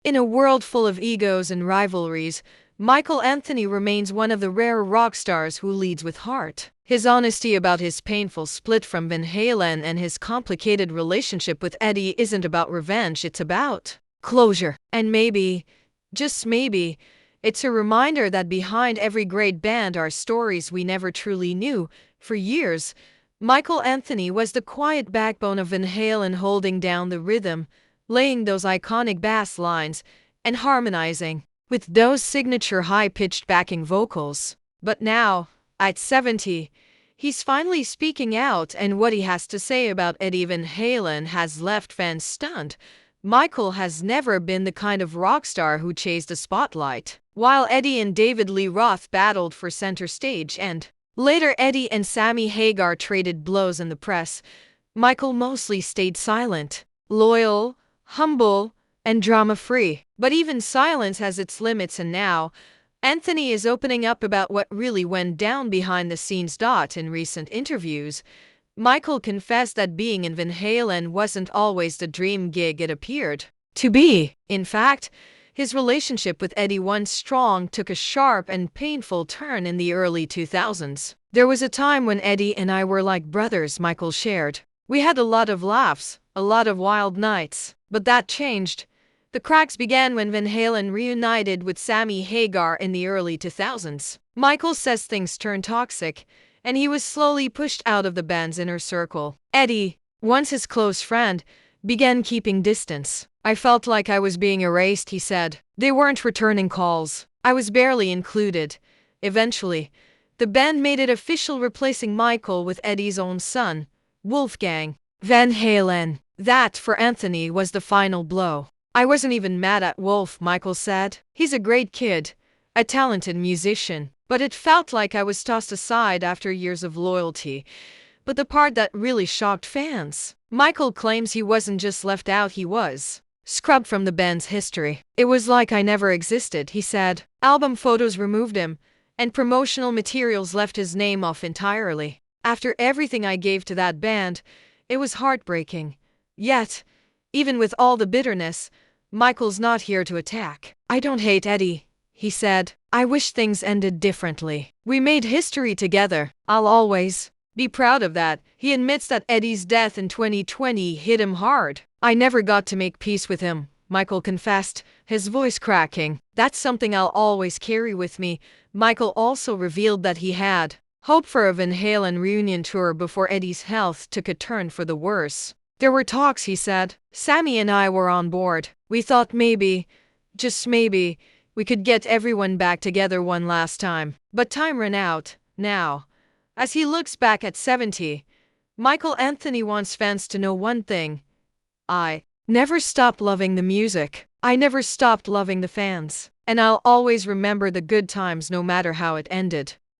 In a world full of egos and rivalries, Michael Anthony remains one of the rare rock stars who leads with heart. His honesty about his painful split from Van Halen and his complicated relationship with Eddie isn't about revenge, it's about closure. And maybe, just maybe, it's a reminder that behind every great band are stories we never truly knew. For years, Michael Anthony was the quiet backbone of Van Halen, holding down the rhythm, laying those iconic bass lines, and harmonizing with those signature high-pitched backing vocals. But now, at 70, he's finally speaking out, and what he has to say about Eddie Van Halen has left fans stunned. Michael has never been the kind of rock star who chased the spotlight. While Eddie and David Lee Roth battled for center stage and later Eddie and Sammy Hagar traded blows in the press, Michael mostly stayed silent, loyal, humble, and drama-free. But even silence has its limits, and now, Anthony is opening up about what really went down behind the scenes. In recent interviews, Michael confessed that being in Van Halen wasn't always the dream gig it appeared to be. In fact, his relationship with Eddie, once strong, took a sharp and painful turn in the early 2000s. There was a time when Eddie and I were like brothers, Michael shared. We had a lot of laughs, a lot of wild nights. But that changed. The cracks began when Van Halen reunited with Sammy Hagar in the early 2000s. Michael says things turned toxic, and he was slowly pushed out of the band's inner circle. Eddie, once his close friend, began keeping distance. I felt like I was being erased, he said. They weren't returning calls. I was barely included. Eventually, the band made it official, replacing Michael with Eddie's own son, Wolfgang Van Halen. That, for Anthony, was the final blow. I wasn't even mad at Wolf, Michael said. He's a great kid, a talented musician, but it felt like I was tossed aside after years of loyalty. But the part that really shocked fans, Michael claims he wasn't just left out, he was scrubbed from the band's history. It was like I never existed, he said. Album photos removed him, and promotional materials left his name off entirely. After everything I gave to that band, it was heartbreaking. Yet, even with all the bitterness, Michael's not here to attack. I don't hate Eddie, he said. I wish things ended differently. We made history together. I'll always be proud of that. He admits that Eddie's death in 2020 hit him hard. I never got to make peace with him, Michael confessed, his voice cracking. That's something I'll always carry with me. Michael also revealed that he had hoped for a Van Halen reunion tour before Eddie's health took a turn for the worse. There were talks, he said. Sammy and I were on board. We thought maybe, just maybe, we could get everyone back together one last time. But time ran out. Now, as he looks back at 70, Michael Anthony wants fans to know one thing. I never stopped loving the music. I never stopped loving the fans. And I'll always remember the good times, no matter how it ended.